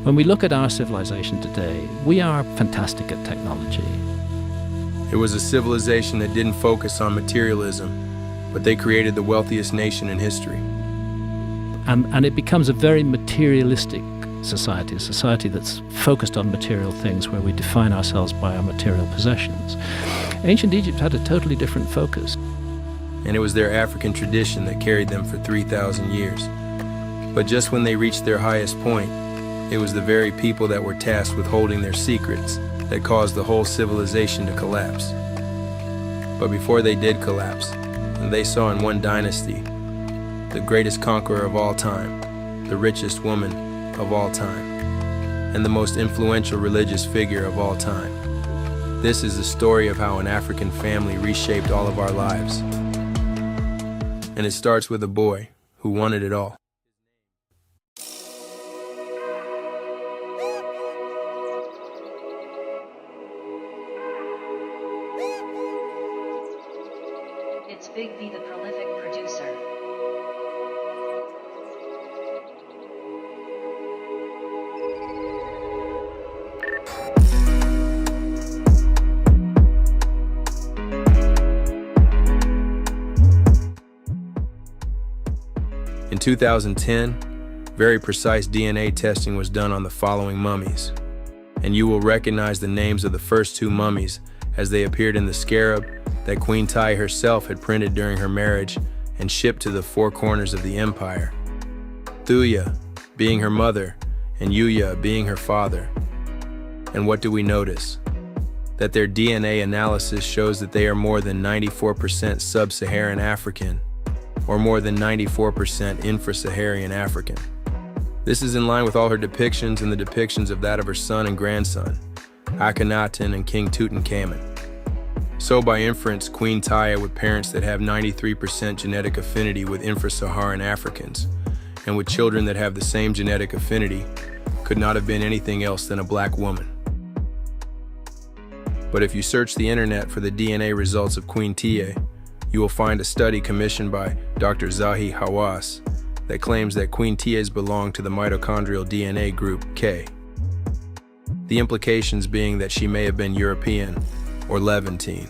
When we look at our civilization today, we are fantastic at technology. It was a civilization that didn't focus on materialism, but they created the wealthiest nation in history. And it becomes a very materialistic society, a society that's focused on material things where we define ourselves by our material possessions. Ancient Egypt had a totally different focus. And it was their African tradition that carried them for 3,000 years. But just when they reached their highest point, it was the very people that were tasked with holding their secrets that caused the whole civilization to collapse. But before they did collapse, they saw in one dynasty the greatest conqueror of all time, the richest woman of all time, and the most influential religious figure of all time. This is the story of how an African family reshaped all of our lives. And it starts with a boy who wanted it all. It's Big B, the prolific producer. In 2010, very precise DNA testing was done on the following mummies, and you will recognize the names of the first two mummies as they appeared in the scarab that Queen Tai herself had printed during her marriage and shipped to the four corners of the empire. Thuya being her mother and Yuya being her father. And what do we notice? That their DNA analysis shows that they are more than 94% sub-Saharan African, or more than 94% infra-Saharan African. This is in line with all her depictions and the depictions of that of her son and grandson, Akhenaten and King Tutankhamun. So by inference, Queen Taya with parents that have 93% genetic affinity with infra-Saharan Africans, and with children that have the same genetic affinity, could not have been anything else than a black woman. But if you search the internet for the DNA results of Queen Tiye, you will find a study commissioned by Dr. Zahi Hawass that claims that Queen Tiye's belong to the mitochondrial DNA group K. The implications being that she may have been European or Levantine.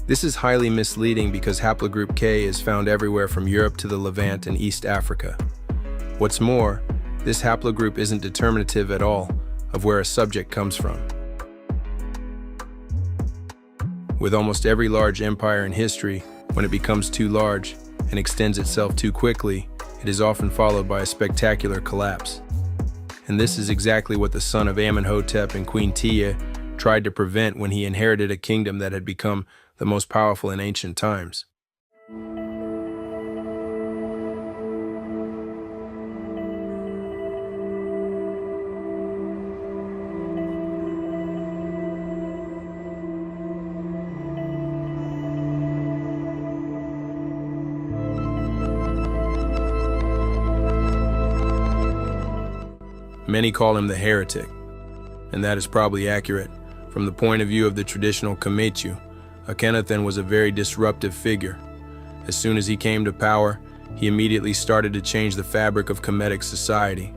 This is highly misleading because haplogroup K is found everywhere from Europe to the Levant and East Africa. What's more, this haplogroup isn't determinative at all of where a subject comes from. With almost every large empire in history, when it becomes too large and extends itself too quickly, it is often followed by a spectacular collapse. And this is exactly what the son of Amenhotep and Queen Tiye tried to prevent when he inherited a kingdom that had become the most powerful in ancient times. Many call him the heretic, and that is probably accurate. From the point of view of the traditional Kemetu, Akhenaten was a very disruptive figure. As soon as he came to power, he immediately started to change the fabric of Kemetic society.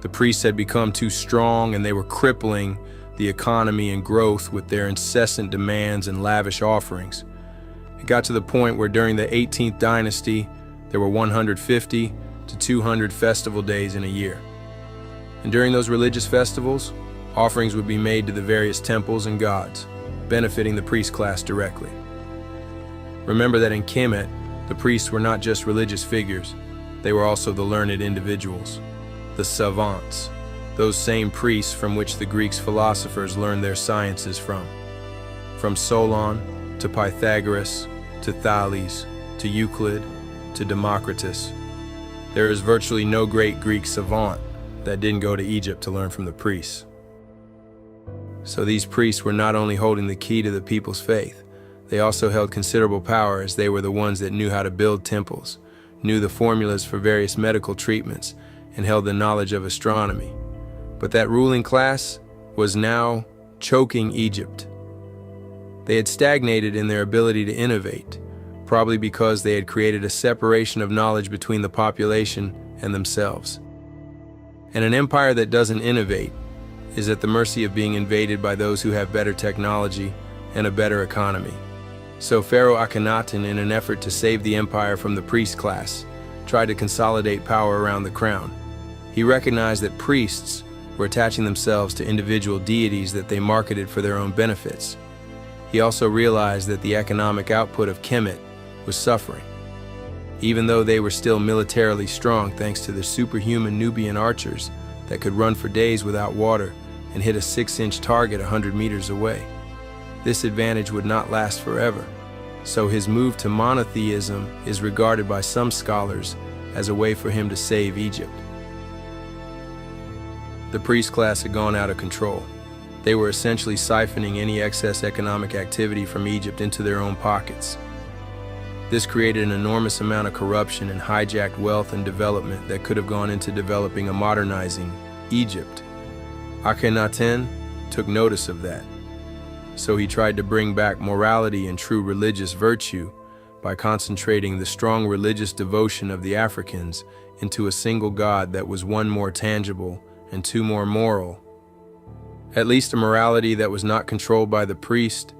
The priests had become too strong and they were crippling the economy and growth with their incessant demands and lavish offerings. It got to the point where during the 18th dynasty, there were 150 to 200 festival days in a year. And during those religious festivals, offerings would be made to the various temples and gods, benefiting the priest class directly. Remember that in Kemet, the priests were not just religious figures, they were also the learned individuals, the savants, those same priests from which the Greek philosophers learned their sciences from. From Solon to Pythagoras to Thales to Euclid to Democritus, there is virtually no great Greek savant that didn't go to Egypt to learn from the priests. So these priests were not only holding the key to the people's faith, they also held considerable power as they were the ones that knew how to build temples, knew the formulas for various medical treatments, and held the knowledge of astronomy. But that ruling class was now choking Egypt. They had stagnated in their ability to innovate, probably because they had created a separation of knowledge between the population and themselves. And an empire that doesn't innovate is at the mercy of being invaded by those who have better technology and a better economy. So Pharaoh Akhenaten, in an effort to save the empire from the priest class, tried to consolidate power around the crown. He recognized that priests were attaching themselves to individual deities that they marketed for their own benefits. He also realized that the economic output of Kemet was suffering. Even though they were still militarily strong thanks to the superhuman Nubian archers that could run for days without water and hit a 6-inch target 100 meters away. This advantage would not last forever, so his move to monotheism is regarded by some scholars as a way for him to save Egypt. The priest class had gone out of control. They were essentially siphoning any excess economic activity from Egypt into their own pockets. This created an enormous amount of corruption and hijacked wealth and development that could have gone into developing a modernizing Egypt. Akhenaten took notice of that. So he tried to bring back morality and true religious virtue by concentrating the strong religious devotion of the Africans into a single god that was one more tangible and two more moral. At least a morality that was not controlled by the priest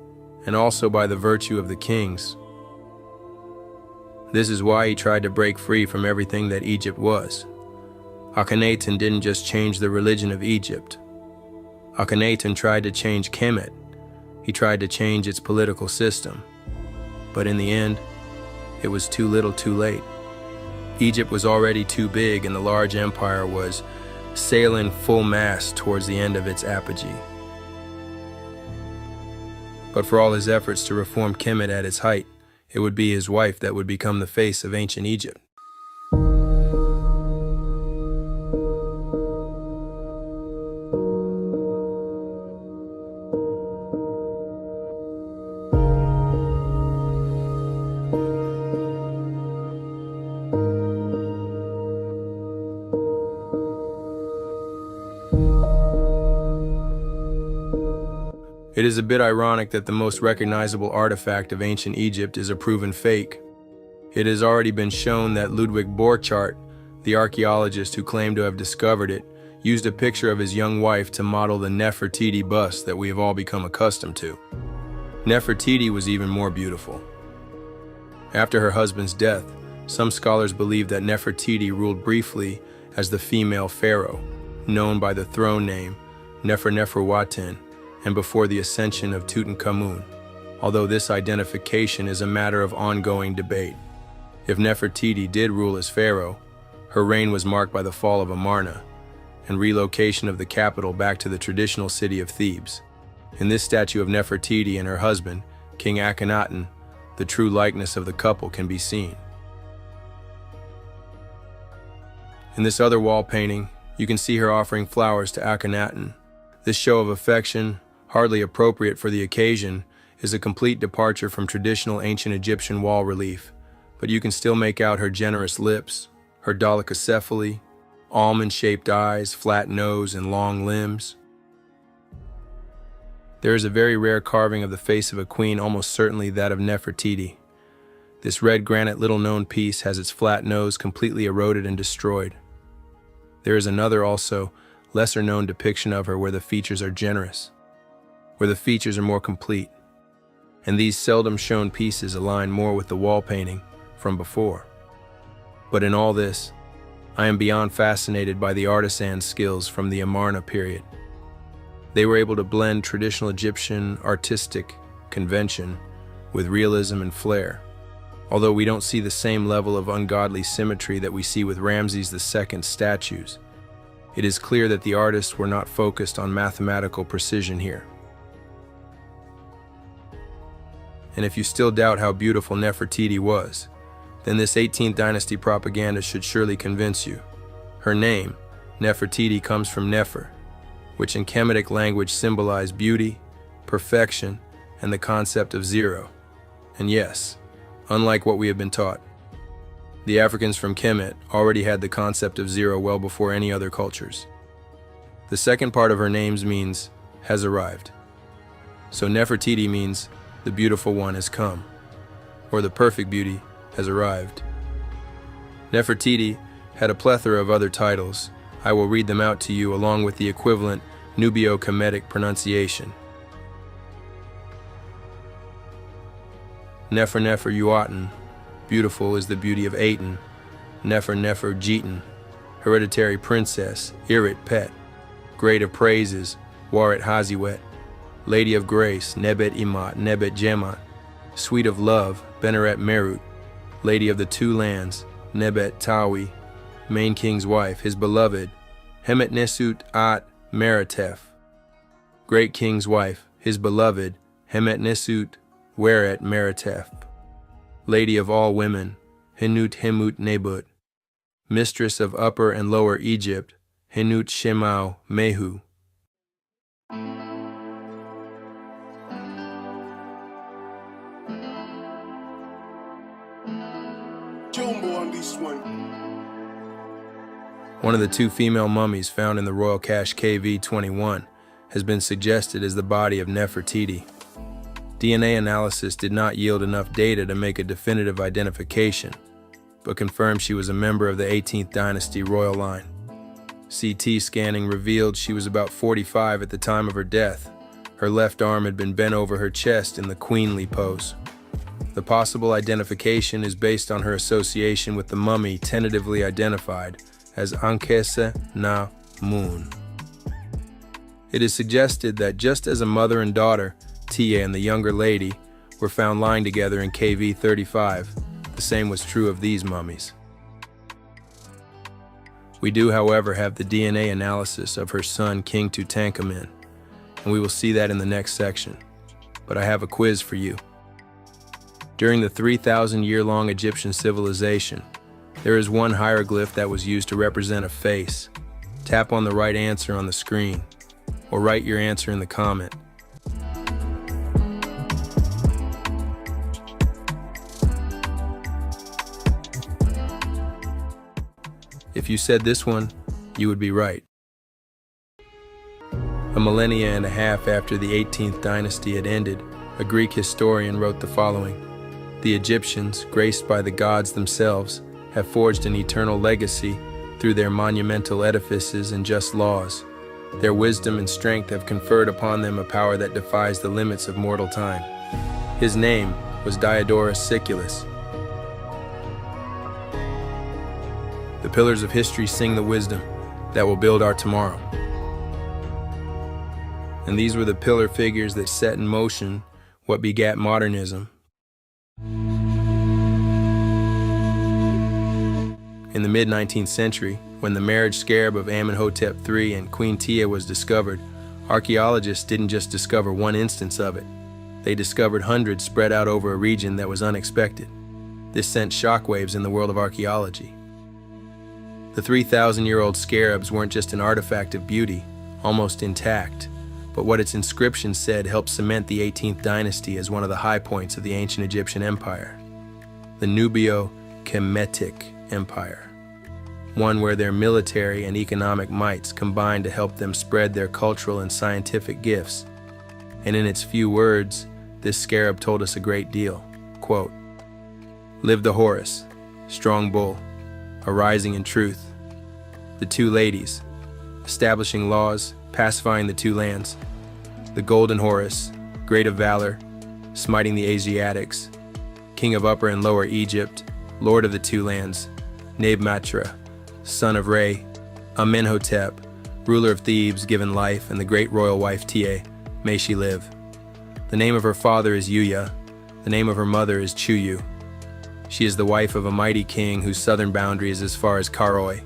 and also by the virtue of the kings. This is why he tried to break free from everything that Egypt was. Akhenaten didn't just change the religion of Egypt. Akhenaten tried to change Kemet. He tried to change its political system. But in the end, it was too little too late. Egypt was already too big and the large empire was sailing full mast towards the end of its apogee. But for all his efforts to reform Kemet at its height, it would be his wife that would become the face of ancient Egypt. It is a bit ironic that the most recognizable artifact of ancient Egypt is a proven fake. It has already been shown that Ludwig Borchardt, the archaeologist who claimed to have discovered it, used a picture of his young wife to model the Nefertiti bust that we have all become accustomed to. Nefertiti was even more beautiful. After her husband's death, some scholars believe that Nefertiti ruled briefly as the female pharaoh, known by the throne name Neferneferuaten, and before the ascension of Tutankhamun, although this identification is a matter of ongoing debate. If Nefertiti did rule as pharaoh, her reign was marked by the fall of Amarna and relocation of the capital back to the traditional city of Thebes. In this statue of Nefertiti and her husband, King Akhenaten, the true likeness of the couple can be seen. In this other wall painting, you can see her offering flowers to Akhenaten. This show of affection, hardly appropriate for the occasion, is a complete departure from traditional ancient Egyptian wall relief, but you can still make out her generous lips, her dolichocephaly, almond-shaped eyes, flat nose, and long limbs. There is a very rare carving of the face of a queen, almost certainly that of Nefertiti. This red granite little-known piece has its flat nose completely eroded and destroyed. There is another also, lesser-known depiction of her where the features are generous, where the features are more complete, and these seldom shown pieces align more with the wall painting from before. But in all this, I am beyond fascinated by the artisan's skills from the Amarna period. They were able to blend traditional Egyptian artistic convention with realism and flair. Although we don't see the same level of ungodly symmetry that we see with Ramses II's statues, it is clear that the artists were not focused on mathematical precision here. And if you still doubt how beautiful Nefertiti was, then this 18th dynasty propaganda should surely convince you. Her name, Nefertiti, comes from Nefer, which in Kemetic language symbolized beauty, perfection, and the concept of zero. And yes, unlike what we have been taught, the Africans from Kemet already had the concept of zero well before any other cultures. The second part of her names means has arrived. So Nefertiti means the beautiful one has come, or the perfect beauty has arrived. Nefertiti had a plethora of other titles. I will read them out to you along with the equivalent Nubio-Kemetic pronunciation. Nefer-Nefer-Uaten, beautiful is the beauty of Aten. Nefer-Nefer-Jitan, hereditary princess, Irit Pet, great of praises, Waret Haziwet, lady of grace, Nebet Imat, Nebet Jemat, sweet of love, Beneret Merut, lady of the two lands, Nebet Tawi, main king's wife, his beloved, Hemet Nesut At Meretef, great king's wife, his beloved, Hemet Nesut Weret Meretef, lady of all women, Henut Hemut Nebut, mistress of Upper and Lower Egypt, Henut Shemau Mehu. One of the two female mummies found in the royal cache KV-21 has been suggested as the body of Nefertiti. DNA analysis did not yield enough data to make a definitive identification, but confirmed she was a member of the 18th Dynasty royal line. CT scanning revealed she was about 45 at the time of her death. Her left arm had been bent over her chest in the queenly pose. The possible identification is based on her association with the mummy tentatively identified as Akhenaten. It is suggested that just as a mother and daughter, Tia and the younger lady, were found lying together in KV-35, the same was true of these mummies. We do, however, have the DNA analysis of her son, King Tutankhamun, and we will see that in the next section. But I have a quiz for you. During the 3,000-year-long Egyptian civilization, there is one hieroglyph that was used to represent a face. Tap on the right answer on the screen, or write your answer in the comment. If you said this one, you would be right. A millennia and a half after the 18th dynasty had ended, a Greek historian wrote the following: "The Egyptians, graced by the gods themselves, have forged an eternal legacy through their monumental edifices and just laws. Their wisdom and strength have conferred upon them a power that defies the limits of mortal time. His name was Diodorus Siculus." The pillars of history sing the wisdom that will build our tomorrow. And these were the pillar figures that set in motion what begat modernism. In the mid-19th century, when the marriage scarab of Amenhotep III and Queen Tia was discovered, archaeologists didn't just discover one instance of it. They discovered hundreds spread out over a region that was unexpected. This sent shockwaves in the world of archaeology. The 3,000-year-old scarabs weren't just an artifact of beauty, almost intact, but what its inscription said helped cement the 18th dynasty as one of the high points of the ancient Egyptian empire, the Nubio-Kemetic Empire, one where their military and economic mights combined to help them spread their cultural and scientific gifts. And in its few words, this scarab told us a great deal. Quote, "Lived the Horus, strong bull, arising in truth. The two ladies, establishing laws, pacifying the two lands. The golden Horus, great of valor, smiting the Asiatics. King of Upper and Lower Egypt, lord of the two lands. Nebmatra, son of Re. Amenhotep, ruler of Thebes, given life, and the great royal wife Tia, may she live. The name of her father is Yuya, the name of her mother is Chuyu. She is the wife of a mighty king whose southern boundary is as far as Karoi,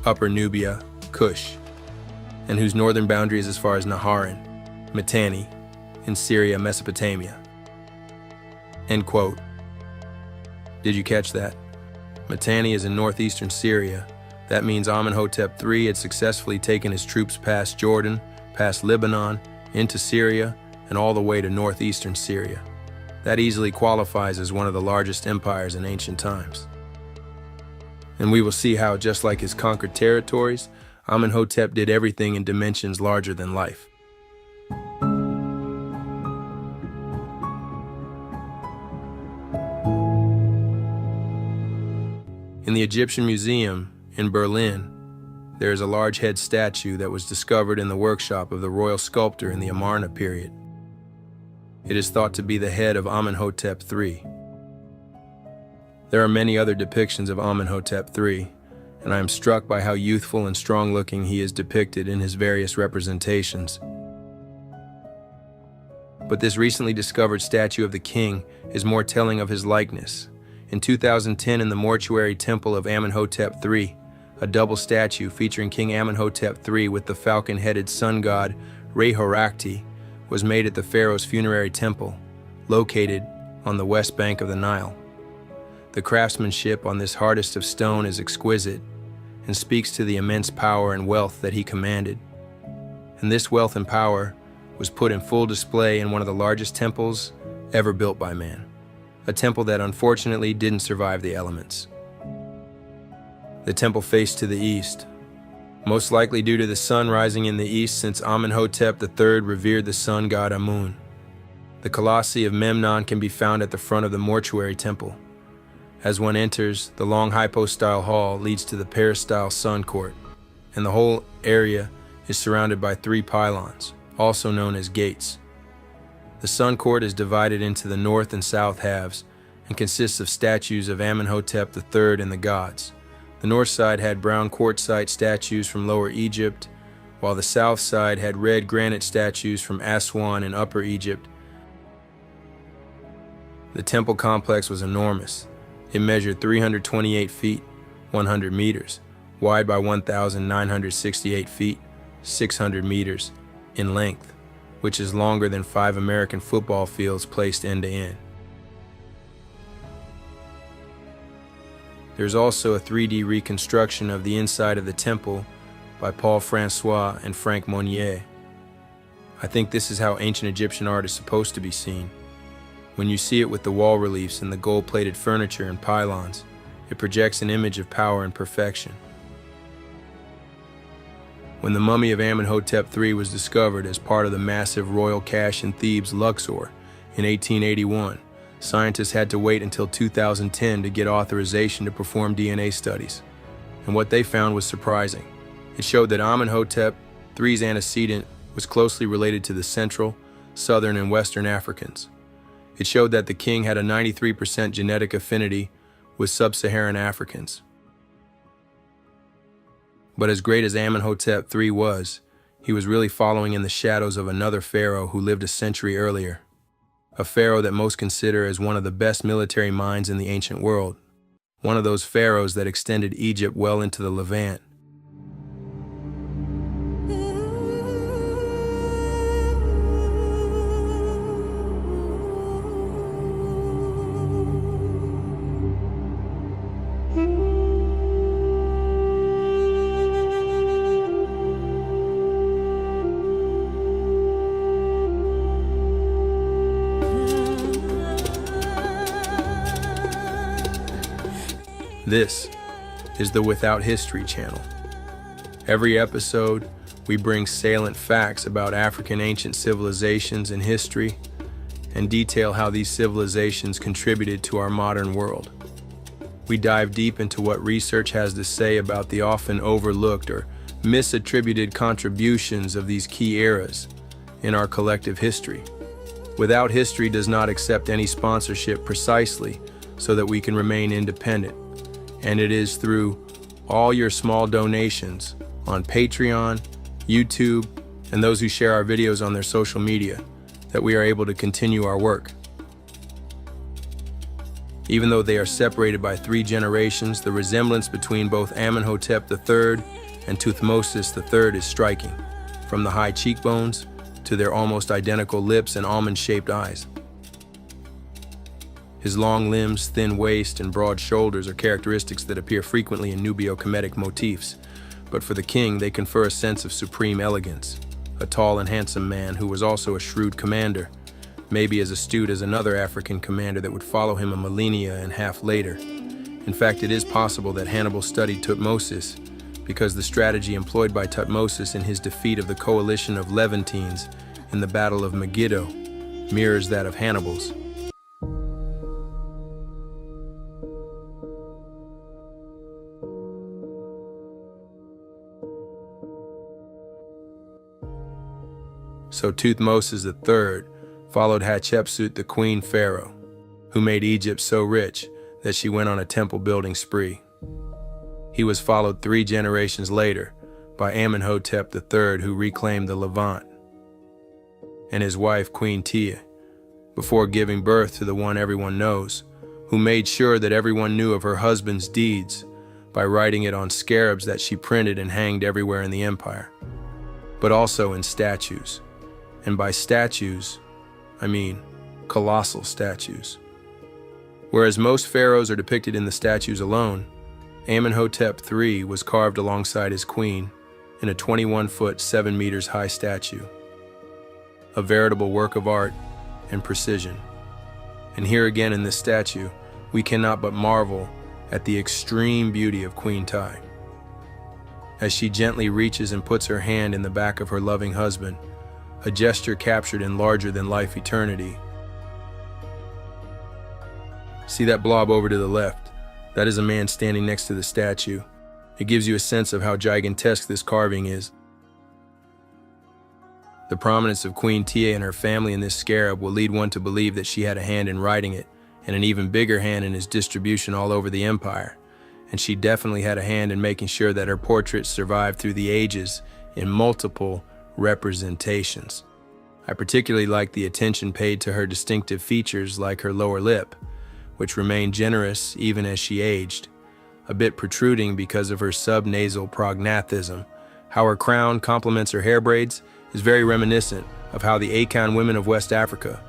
Upper Nubia, Kush, and whose northern boundary is as far as Naharan, Mitanni, in Syria, Mesopotamia." End quote. Did you catch that? Mitanni is in northeastern Syria. That means Amenhotep III had successfully taken his troops past Jordan, past Lebanon, into Syria, and all the way to northeastern Syria. That easily qualifies as one of the largest empires in ancient times. And we will see how, just like his conquered territories, Amenhotep did everything in dimensions larger than life. In the Egyptian Museum in Berlin, There is a large head statue that was discovered in the workshop of the royal sculptor in the Amarna period. It is thought to be the head of Amenhotep III. There are many other depictions of Amenhotep III, and I am struck by how youthful and strong-looking he is depicted in his various representations. But this recently discovered statue of the king is more telling of his likeness. In 2010, in the mortuary temple of Amenhotep III, a double statue featuring King Amenhotep III with the falcon-headed sun god Rekhmire was made at the Pharaohs' funerary temple, located on the west bank of the Nile. The craftsmanship on this hardest of stone is exquisite and speaks to the immense power and wealth that he commanded. And this wealth and power was put in full display in one of the largest temples ever built by man, a temple that unfortunately didn't survive the elements. The temple faced to the east, most likely due to the sun rising in the east, since Amenhotep III revered the sun god Amun. The colossi of Memnon can be found at the front of the mortuary temple. As one enters, the long hypostyle hall leads to the peristyle sun court, and the whole area is surrounded by 3 pylons, also known as gates. The sun court is divided into the north and south halves and consists of statues of Amenhotep III and the gods. The north side had brown quartzite statues from Lower Egypt, while the south side had red granite statues from Aswan in Upper Egypt. The temple complex was enormous. It measured 328 feet, 100 meters, wide by 1,968 feet, 600 meters, in length, which is longer than 5 American football fields placed end to end. There's also a 3D reconstruction of the inside of the temple by Paul Francois and Frank Monnier. I think this is how ancient Egyptian art is supposed to be seen. When you see it with the wall reliefs and the gold-plated furniture and pylons, it projects an image of power and perfection. When the mummy of Amenhotep III was discovered as part of the massive royal cache in Thebes, Luxor, in 1881, scientists had to wait until 2010 to get authorization to perform DNA studies. And what they found was surprising. It showed that Amenhotep III's antecedent was closely related to the Central, Southern, and Western Africans. It showed that the king had a 93% genetic affinity with sub-Saharan Africans. But as great as Amenhotep III was, he was really following in the shadows of another pharaoh who lived a century earlier. A pharaoh that most consider as one of the best military minds in the ancient world. One of those pharaohs that extended Egypt well into the Levant. This is the Without History channel. Every episode, we bring salient facts about African ancient civilizations and history, and detail how these civilizations contributed to our modern world. We dive deep into what research has to say about the often overlooked or misattributed contributions of these key eras in our collective history. Without History does not accept any sponsorship precisely so that we can remain independent. And it is through all your small donations on Patreon, YouTube, and those who share our videos on their social media that we are able to continue our work. Even though they are separated by 3 generations, the resemblance between both Amenhotep III and Thutmose III is striking, from the high cheekbones to their almost identical lips and almond-shaped eyes. His long limbs, thin waist, and broad shoulders are characteristics that appear frequently in Nubio-Kemetic motifs, but for the king, they confer a sense of supreme elegance. A tall and handsome man who was also a shrewd commander, maybe as astute as another African commander that would follow him a millennia and half later. In fact, it is possible that Hannibal studied Thutmose, because the strategy employed by Thutmose in his defeat of the coalition of Levantines in the Battle of Megiddo mirrors that of Hannibal's. So Thutmose III followed Hatshepsut the queen pharaoh, who made Egypt so rich that she went on a temple-building spree. He was followed 3 generations later by Amenhotep III, who reclaimed the Levant, and his wife Queen Tia, before giving birth to the one everyone knows, who made sure that everyone knew of her husband's deeds by writing it on scarabs that she printed and hanged everywhere in the empire, but also in statues. And by statues, I mean colossal statues. Whereas most pharaohs are depicted in the statues alone, Amenhotep III was carved alongside his queen in a 21-foot, 7 meters high statue. A veritable work of art and precision. And here again in this statue, we cannot but marvel at the extreme beauty of Queen Tai. As she gently reaches and puts her hand in the back of her loving husband, a gesture captured in larger-than-life eternity. See that blob over to the left? That is a man standing next to the statue. It gives you a sense of how gigantesque this carving is. The prominence of Queen Tia and her family in this scarab will lead one to believe that she had a hand in writing it, and an even bigger hand in its distribution all over the empire. And she definitely had a hand in making sure that her portraits survived through the ages in multiple representations. I particularly like the attention paid to her distinctive features like her lower lip, which remained generous even as she aged, a bit protruding because of her subnasal prognathism. How her crown complements her hair braids is very reminiscent of how the Akan women of West Africa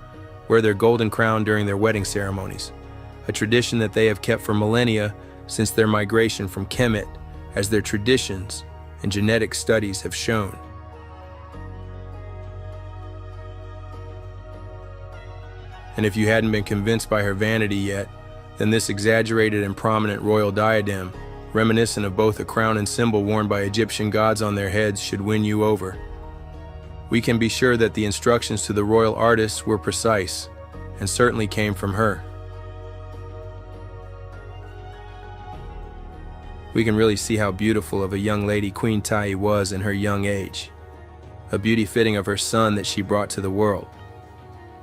wear their golden crown during their wedding ceremonies, a tradition that they have kept for millennia since their migration from Kemet, as their traditions and genetic studies have shown. And if you hadn't been convinced by her vanity yet, then this exaggerated and prominent royal diadem, reminiscent of both a crown and symbol worn by Egyptian gods on their heads, should win you over. We can be sure that the instructions to the royal artists were precise, and certainly came from her. We can really see how beautiful of a young lady Queen Tai was in her young age, a beauty fitting of her son that she brought to the world,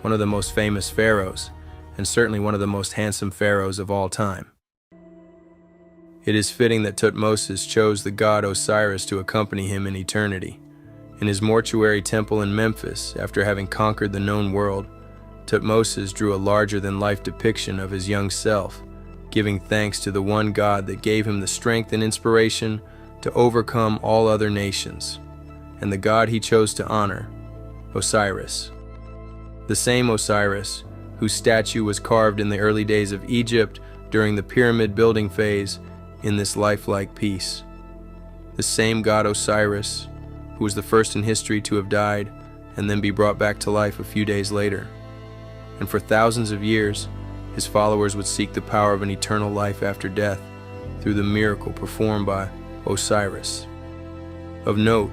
one of the most famous pharaohs, and certainly one of the most handsome pharaohs of all time. It is fitting that Thutmose chose the god Osiris to accompany him in eternity. In his mortuary temple in Memphis, after having conquered the known world, Thutmose drew a larger-than-life depiction of his young self, giving thanks to the one God that gave him the strength and inspiration to overcome all other nations, and the God he chose to honor, Osiris. The same Osiris, whose statue was carved in the early days of Egypt during the pyramid building phase in this lifelike piece. The same god Osiris, who was the first in history to have died and then be brought back to life a few days later. And for thousands of years, his followers would seek the power of an eternal life after death through the miracle performed by Osiris. Of note,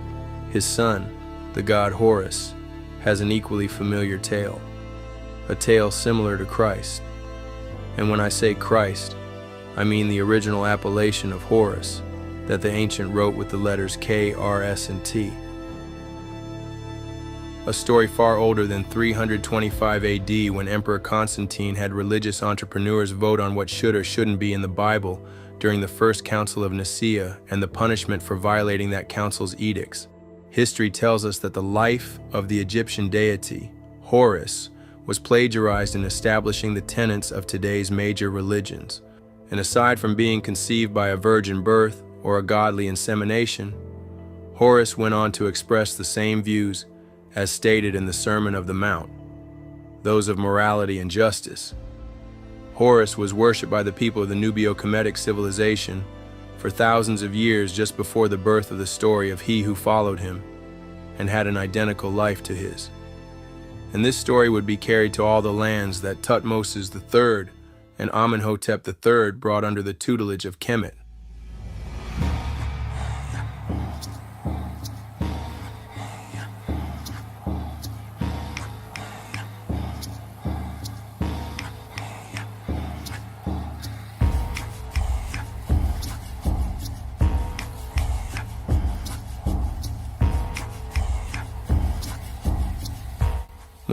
his son, the god Horus, has an equally familiar tale, a tale similar to Christ. And when I say Christ, I mean the original appellation of Horus that the ancient wrote with the letters K, R, S, and T. A story far older than 325 AD, when Emperor Constantine had religious entrepreneurs vote on what should or shouldn't be in the Bible during the First Council of Nicaea and the punishment for violating that council's edicts. History tells us that the life of the Egyptian deity, Horus, was plagiarized in establishing the tenets of today's major religions. And aside from being conceived by a virgin birth or a godly insemination, Horus went on to express the same views as stated in the Sermon of the Mount, those of morality and justice. Horus was worshipped by the people of the Nubio-Kemetic civilization for thousands of years just before the birth of the story of he who followed him and had an identical life to his. And this story would be carried to all the lands that Thutmose III and Amenhotep III brought under the tutelage of Kemet.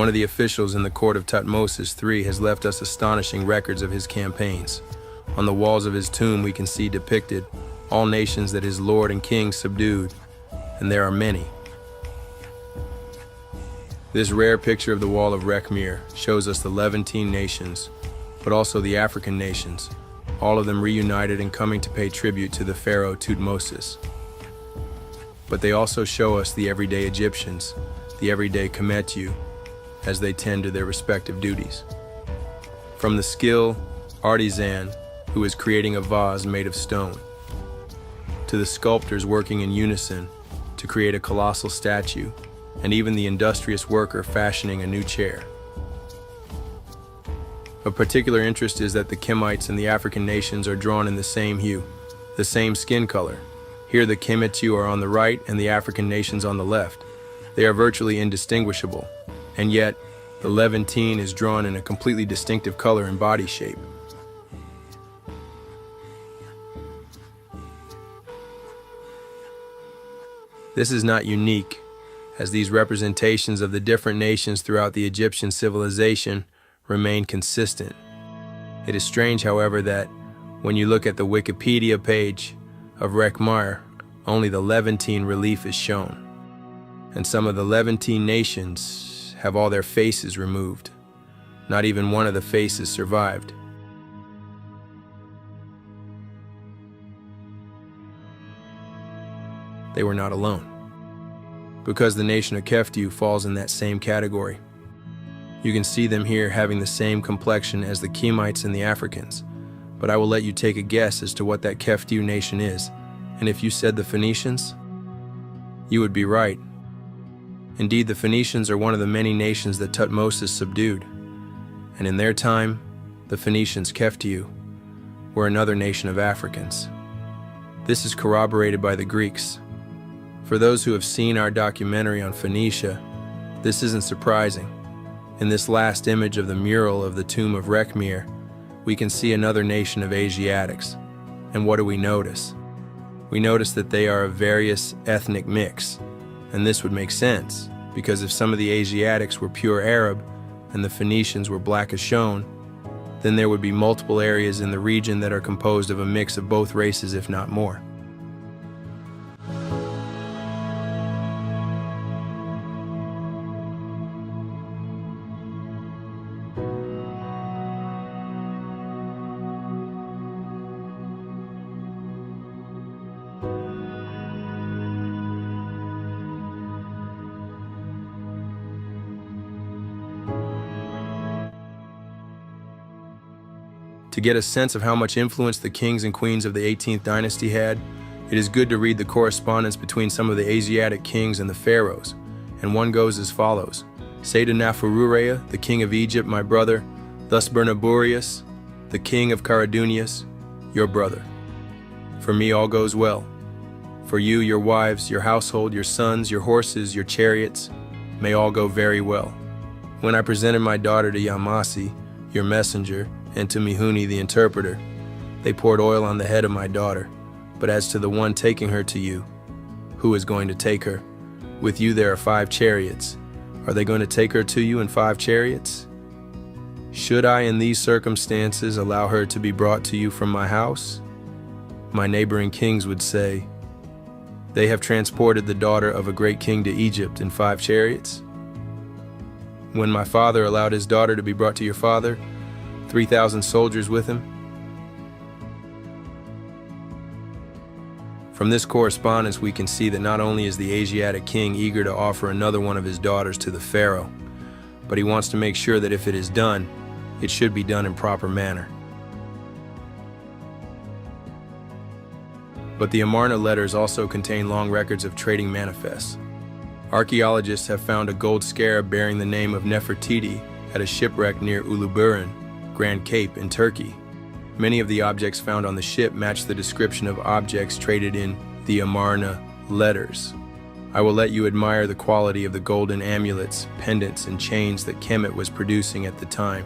One of the officials in the court of Tutmosis III has left us astonishing records of his campaigns. On the walls of his tomb we can see depicted all nations that his lord and king subdued, and there are many. This rare picture of the wall of Rekhmire shows us the Levantine nations, but also the African nations, all of them reunited and coming to pay tribute to the pharaoh Tutmosis. But they also show us the everyday Egyptians, the everyday Kemetu, as they tend to their respective duties. From the skilled artisan who is creating a vase made of stone, to the sculptors working in unison to create a colossal statue, and even the industrious worker fashioning a new chair. Of particular interest is that the Kemites and the African nations are drawn in the same hue, the same skin color. Here the Kemetu are on the right and the African nations on the left. They are virtually indistinguishable, and yet the Levantine is drawn in a completely distinctive color and body shape. This is not unique, as these representations of the different nations throughout the Egyptian civilization remain consistent. It is strange, however, that when you look at the Wikipedia page of Rekhmire, only the Levantine relief is shown, and some of the Levantine nations have all their faces removed. Not even one of the faces survived. They were not alone, because the nation of Keftiu falls in that same category. You can see them here having the same complexion as the Kemites and the Africans, but I will let you take a guess as to what that Keftiu nation is, and if you said the Phoenicians, you would be right. Indeed, the Phoenicians are one of the many nations that Tutmosis subdued, and in their time, the Phoenicians, Keftiu, were another nation of Africans. This is corroborated by the Greeks. For those who have seen our documentary on Phoenicia, this isn't surprising. In this last image of the mural of the tomb of Rekhmire, we can see another nation of Asiatics. And what do we notice? We notice that they are a various ethnic mix. And this would make sense, because if some of the Asiatics were pure Arab and the Phoenicians were black as shown, then there would be multiple areas in the region that are composed of a mix of both races, if not more. To get a sense of how much influence the kings and queens of the 18th dynasty had, it is good to read the correspondence between some of the Asiatic kings and the pharaohs, and one goes as follows. Say to Nefertiti, the king of Egypt, my brother, thus Bernaburius, the king of Caradunius, your brother. For me all goes well. For you, your wives, your household, your sons, your horses, your chariots, may all go very well. When I presented my daughter to Yamasi, your messenger, and to Mihuni the interpreter, they poured oil on the head of my daughter. But as to the one taking her to you, who is going to take her? With you there are 5 chariots. Are they going to take her to you in 5 chariots? Should I in these circumstances allow her to be brought to you from my house? My neighboring kings would say, they have transported the daughter of a great king to Egypt in 5 chariots. When my father allowed his daughter to be brought to your father, 3,000 soldiers with him. From this correspondence, we can see that not only is the Asiatic king eager to offer another one of his daughters to the pharaoh, but he wants to make sure that if it is done, it should be done in proper manner. But the Amarna letters also contain long records of trading manifests. Archaeologists have found a gold scarab bearing the name of Nefertiti at a shipwreck near Uluburun, Grand Cape in Turkey. Many of the objects found on the ship match the description of objects traded in the Amarna letters. I will let you admire the quality of the golden amulets, pendants, and chains that Kemet was producing at the time.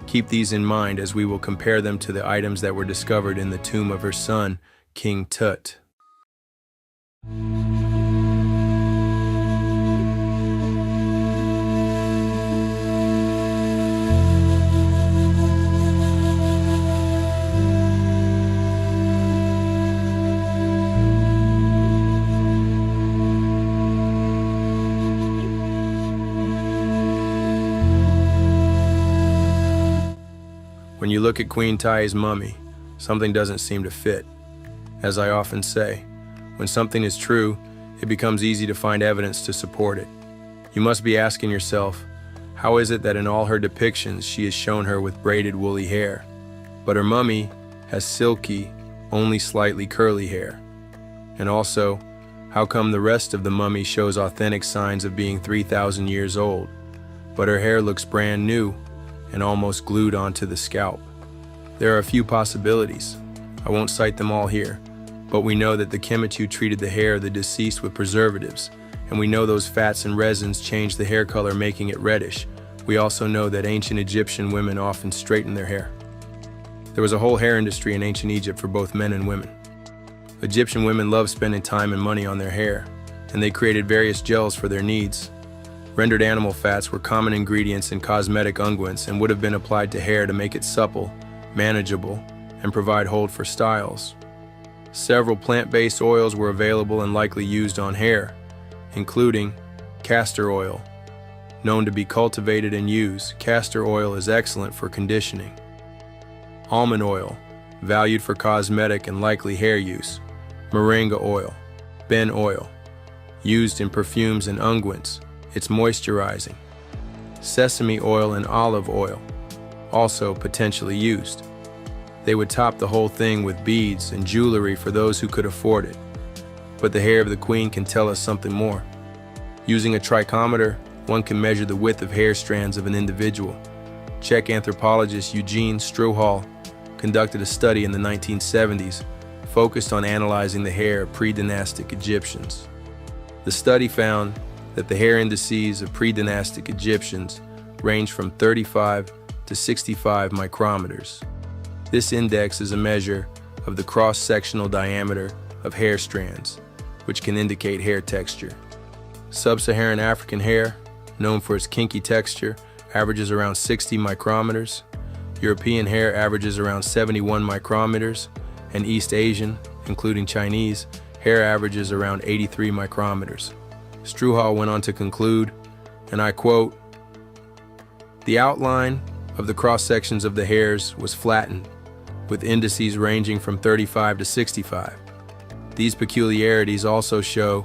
Keep these in mind as we will compare them to the items that were discovered in the tomb of her son, King Tut. When you look at Queen Tai's mummy, something doesn't seem to fit. As I often say, when something is true, it becomes easy to find evidence to support it. You must be asking yourself, how is it that in all her depictions she is shown her with braided woolly hair, but her mummy has silky, only slightly curly hair? And also, how come the rest of the mummy shows authentic signs of being 3,000 years old, but her hair looks brand new and almost glued onto the scalp? There are a few possibilities. I won't cite them all here, but we know that the Kemetu treated the hair of the deceased with preservatives, and we know those fats and resins changed the hair color, making it reddish. We also know that ancient Egyptian women often straightened their hair. There was a whole hair industry in ancient Egypt for both men and women. Egyptian women loved spending time and money on their hair, and they created various gels for their needs. Rendered animal fats were common ingredients in cosmetic unguents and would have been applied to hair to make it supple, manageable, and provide hold for styles. Several plant-based oils were available and likely used on hair, including castor oil. Known to be cultivated and used, castor oil is excellent for conditioning. Almond oil, valued for cosmetic and likely hair use. Moringa oil, ben oil, used in perfumes and unguents. It's moisturizing. Sesame oil and olive oil, also potentially used. They would top the whole thing with beads and jewelry for those who could afford it. But the hair of the queen can tell us something more. Using a trichometer, one can measure the width of hair strands of an individual. Czech anthropologist Eugene Struhal conducted a study in the 1970s focused on analyzing the hair of pre-dynastic Egyptians. The study found that the hair indices of pre-dynastic Egyptians range from 35 to 65 micrometers. This index is a measure of the cross-sectional diameter of hair strands, which can indicate hair texture. Sub-Saharan African hair, known for its kinky texture, averages around 60 micrometers. European hair averages around 71 micrometers, and East Asian, including Chinese, hair averages around 83 micrometers. Struhal went on to conclude, and I quote, "The outline of the cross-sections of the hairs was flattened, with indices ranging from 35 to 65. These peculiarities also show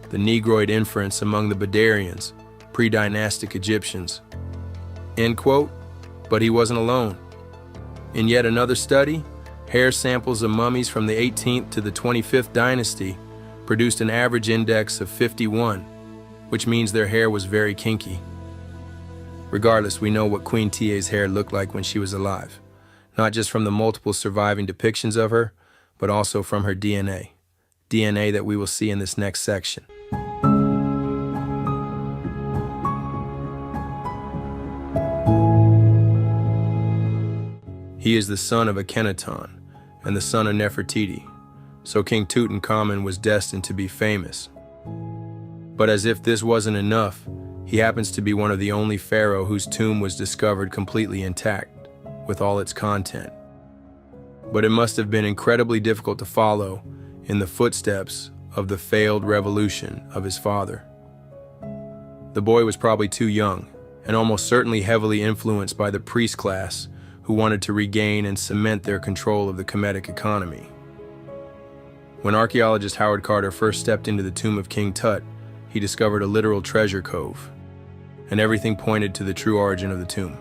the Negroid inference among the Badarians, pre-dynastic Egyptians." End quote. But he wasn't alone. In yet another study, hair samples of mummies from the 18th to the 25th dynasty produced an average index of 51, which means their hair was very kinky. Regardless, we know what Queen Tia's hair looked like when she was alive, not just from the multiple surviving depictions of her, but also from her DNA that we will see in this next section. He is the son of Akhenaten and the son of Nefertiti, so King Tutankhamun was destined to be famous. But as if this wasn't enough, he happens to be one of the only pharaoh whose tomb was discovered completely intact, with all its content. But it must have been incredibly difficult to follow in the footsteps of the failed revolution of his father. The boy was probably too young, and almost certainly heavily influenced by the priest class who wanted to regain and cement their control of the Kemetic economy. When archaeologist Howard Carter first stepped into the tomb of King Tut, he discovered a literal treasure cove, and everything pointed to the true origin of the tomb.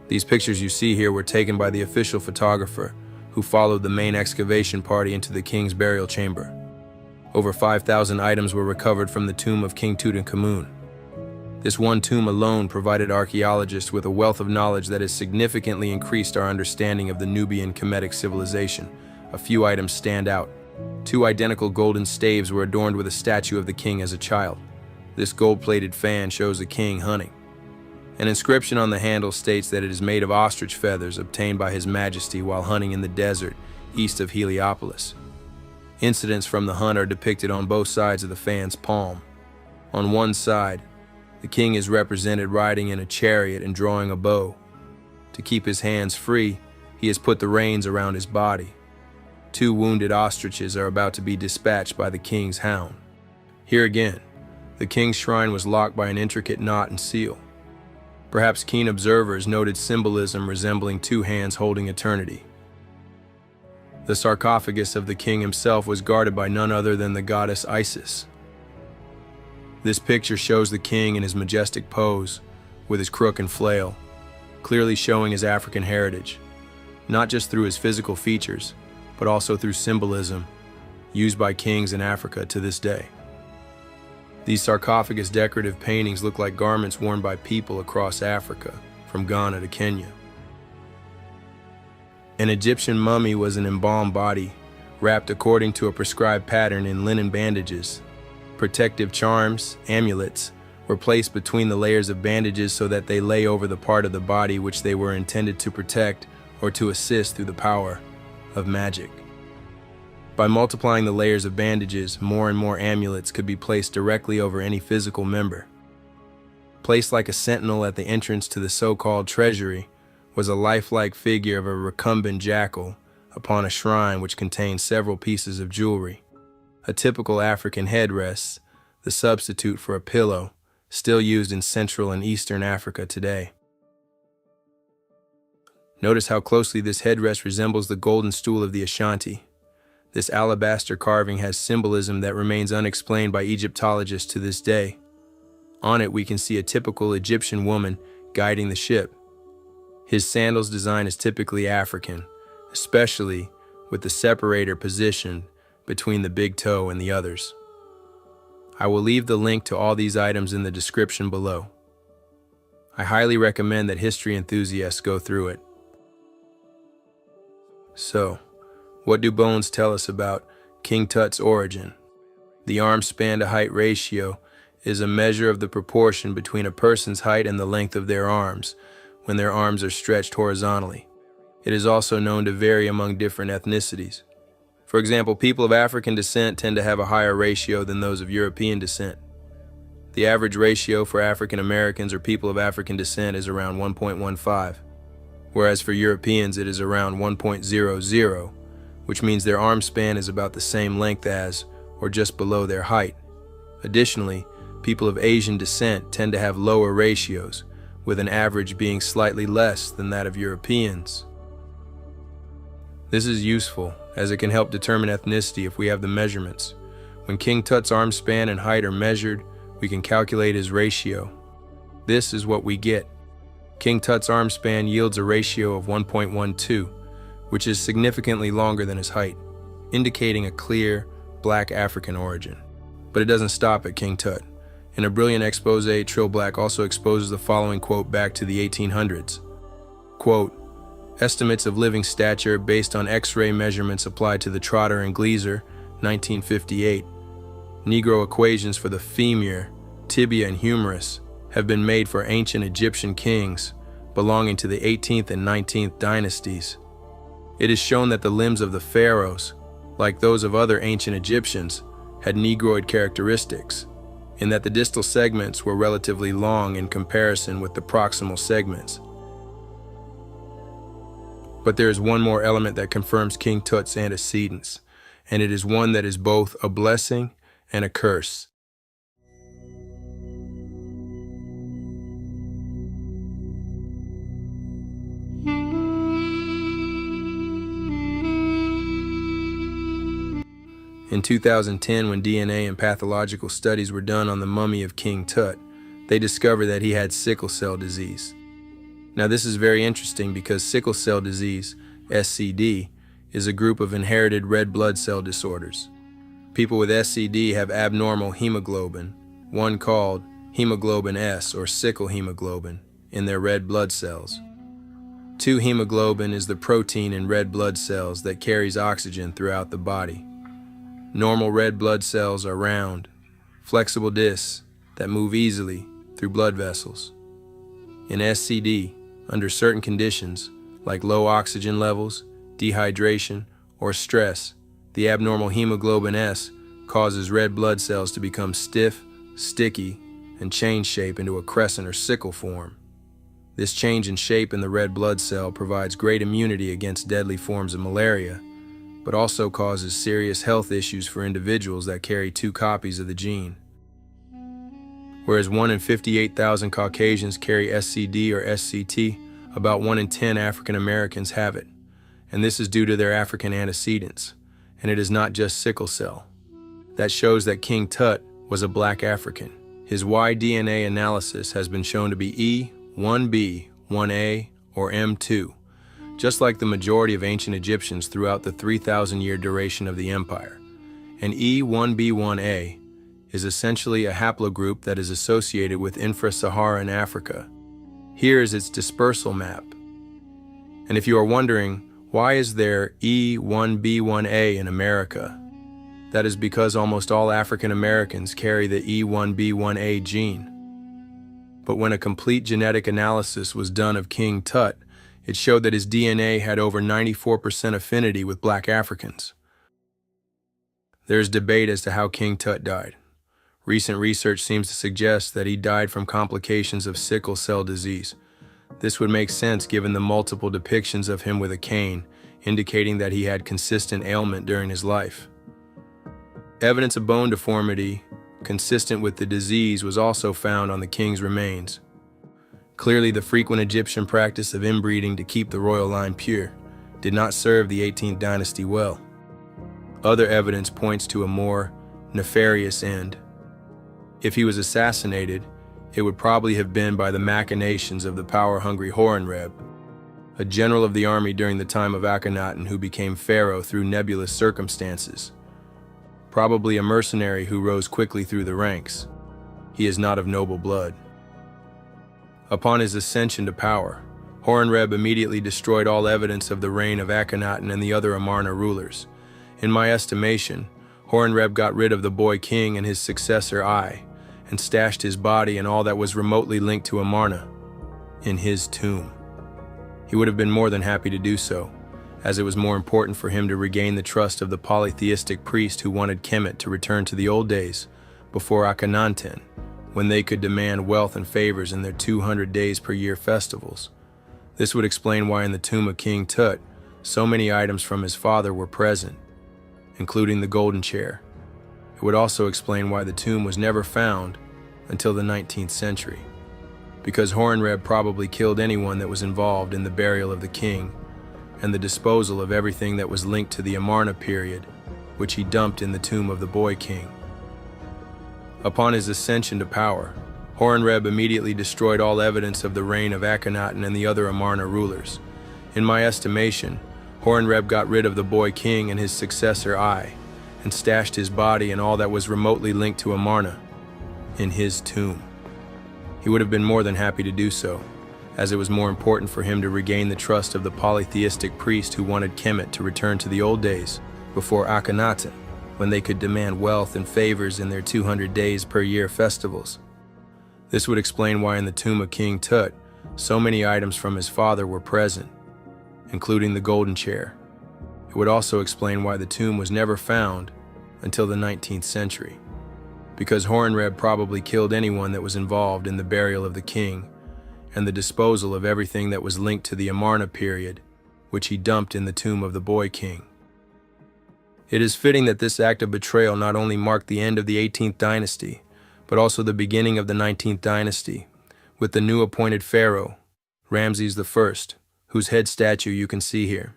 These pictures you see here were taken by the official photographer who followed the main excavation party into the king's burial chamber. Over 5,000 items were recovered from the tomb of King Tutankhamun. This one tomb alone provided archaeologists with a wealth of knowledge that has significantly increased our understanding of the Nubian Kemetic civilization. A few items stand out. 2 identical golden staves were adorned with a statue of the king as a child. This gold-plated fan shows the king hunting. An inscription on the handle states that it is made of ostrich feathers obtained by His Majesty while hunting in the desert east of Heliopolis. Incidents from the hunt are depicted on both sides of the fan's palm. On one side, the king is represented riding in a chariot and drawing a bow. To keep his hands free, he has put the reins around his body. 2 wounded ostriches are about to be dispatched by the king's hound. Here again, the king's shrine was locked by an intricate knot and seal. Perhaps keen observers noted symbolism resembling two hands holding eternity. The sarcophagus of the king himself was guarded by none other than the goddess Isis. This picture shows the king in his majestic pose, with his crook and flail, clearly showing his African heritage, not just through his physical features, but also through symbolism used by kings in Africa to this day. These sarcophagus decorative paintings look like garments worn by people across Africa, from Ghana to Kenya. An Egyptian mummy was an embalmed body, wrapped according to a prescribed pattern in linen bandages. Protective charms, amulets, were placed between the layers of bandages so that they lay over the part of the body which they were intended to protect or to assist through the power of magic. By multiplying the layers of bandages, more and more amulets could be placed directly over any physical member. Placed like a sentinel at the entrance to the so-called treasury was a lifelike figure of a recumbent jackal upon a shrine which contained several pieces of jewelry. A typical African headdress, the substitute for a pillow, still used in Central and Eastern Africa today. Notice how closely this headdress resembles the golden stool of the Ashanti. This alabaster carving has symbolism that remains unexplained by Egyptologists to this day. On it we can see a typical Egyptian woman guiding the ship. His sandals design is typically African, especially with the separator positioned between the big toe and the others. I will leave the link to all these items in the description below. I highly recommend that history enthusiasts go through it. So, what do bones tell us about King Tut's origin? The arm span to height ratio is a measure of the proportion between a person's height and the length of their arms when their arms are stretched horizontally. It is also known to vary among different ethnicities. For example, people of African descent tend to have a higher ratio than those of European descent. The average ratio for African Americans or people of African descent is around 1.15, whereas for Europeans it is around 1.00, which means their arm span is about the same length as, or just below their height. Additionally, people of Asian descent tend to have lower ratios, with an average being slightly less than that of Europeans. This is useful, as it can help determine ethnicity if we have the measurements. When King Tut's arm span and height are measured, we can calculate his ratio. This is what we get. King Tut's arm span yields a ratio of 1.12, which is significantly longer than his height, indicating a clear, black African origin. But it doesn't stop at King Tut. In a brilliant expose, Trill Black also exposes the following quote back to the 1800s. Quote, estimates of living stature based on X-ray measurements applied to the Trotter and Gleaser, 1958. Negro equations for the femur, tibia, and humerus have been made for ancient Egyptian kings belonging to the 18th and 19th dynasties. It is shown that the limbs of the pharaohs, like those of other ancient Egyptians, had negroid characteristics, in that the distal segments were relatively long in comparison with the proximal segments. But there is one more element that confirms King Tut's antecedents, and it is one that is both a blessing and a curse. In 2010, when DNA and pathological studies were done on the mummy of King Tut, they discovered that he had sickle cell disease. Now this is very interesting because sickle cell disease, SCD, is a group of inherited red blood cell disorders. People with SCD have abnormal hemoglobin, one called hemoglobin S or sickle hemoglobin, in their red blood cells. 2-hemoglobin is the protein in red blood cells that carries oxygen throughout the body. Normal red blood cells are round, flexible discs that move easily through blood vessels. In SCD, under certain conditions, like low oxygen levels, dehydration, or stress, the abnormal hemoglobin S causes red blood cells to become stiff, sticky, and change shape into a crescent or sickle form. This change in shape in the red blood cell provides great immunity against deadly forms of malaria, but also causes serious health issues for individuals that carry 2 copies of the gene. Whereas 1 in 58,000 Caucasians carry SCD or SCT, about 1 in 10 African Americans have it. And this is due to their African antecedents. And it is not just sickle cell. That shows that King Tut was a black African. His Y DNA analysis has been shown to be E, 1B, 1A, or M2, just like the majority of ancient Egyptians throughout the 3,000-year duration of the empire. And E, 1B, 1A is essentially a haplogroup that is associated with infra-Saharan Africa. Here is its dispersal map. And if you are wondering, why is there E1B1A in America? That is because almost all African Americans carry the E1B1A gene. But when a complete genetic analysis was done of King Tut, it showed that his DNA had over 94% affinity with black Africans. There is debate as to how King Tut died. Recent research seems to suggest that he died from complications of sickle cell disease. This would make sense given the multiple depictions of him with a cane, indicating that he had consistent ailment during his life. Evidence of bone deformity consistent with the disease was also found on the king's remains. Clearly, the frequent Egyptian practice of inbreeding to keep the royal line pure did not serve the 18th dynasty well. Other evidence points to a more nefarious end. If he was assassinated, it would probably have been by the machinations of the power-hungry Horemheb, a general of the army during the time of Akhenaten who became pharaoh through nebulous circumstances. Probably a mercenary who rose quickly through the ranks. He is not of noble blood. Upon his ascension to power, Horemheb immediately destroyed all evidence of the reign of Akhenaten and the other Amarna rulers. In my estimation, Horemheb got rid of the boy king and his successor Ai, and stashed his body and all that was remotely linked to Amarna in his tomb. He would have been more than happy to do so, as it was more important for him to regain the trust of the polytheistic priest who wanted Kemet to return to the old days before Akhenaten, when they could demand wealth and favors in their 200 days per year festivals. This would explain why in the tomb of King Tut, so many items from his father were present, including the golden chair. It would also explain why the tomb was never found until the 19th century, because Horemheb probably killed anyone that was involved in the burial of the king and the disposal of everything that was linked to the Amarna period, which he dumped in the tomb of the boy king. Upon his ascension to power, Horemheb immediately destroyed all evidence of the reign of Akhenaten and the other Amarna rulers. In my estimation, Horemheb got rid of the boy king and his successor Ai, and stashed his body and all that was remotely linked to Amarna in his tomb. He would have been more than happy to do so, as it was more important for him to regain the trust of the polytheistic priest who wanted Kemet to return to the old days before Akhenaten, when they could demand wealth and favors in their 200 days per year festivals. This would explain why in the tomb of King Tut, so many items from his father were present, including the golden chair. It would also explain why the tomb was never found until the 19th century, because Horemheb probably killed anyone that was involved in the burial of the king and the disposal of everything that was linked to the Amarna period, which he dumped in the tomb of the boy king. It is fitting that this act of betrayal not only marked the end of the 18th dynasty, but also the beginning of the 19th dynasty, with the new appointed pharaoh, Ramses I, whose head statue you can see here.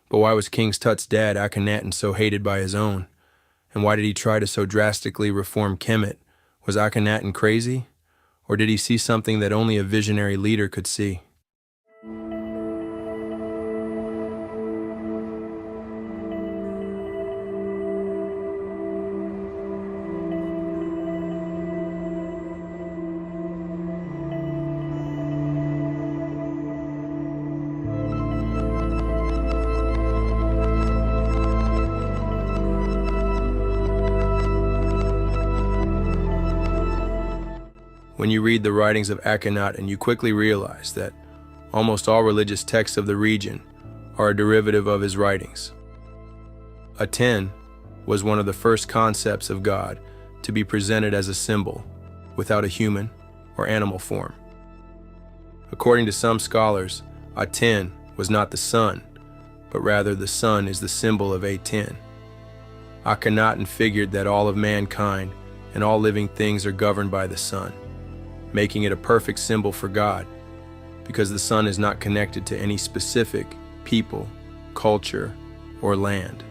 But why was King Tut's dad, Akhenaten, so hated by his own? And why did he try to so drastically reform Kemet? Was Akhenaten crazy? Or did he see something that only a visionary leader could see? When you read the writings of Akhenaten, you quickly realize that almost all religious texts of the region are a derivative of his writings. Aten was one of the first concepts of God to be presented as a symbol, without a human or animal form. According to some scholars, Aten was not the sun, but rather the sun is the symbol of Aten. Akhenaten figured that all of mankind and all living things are governed by the sun, making it a perfect symbol for God, because the sun is not connected to any specific people, culture, or land.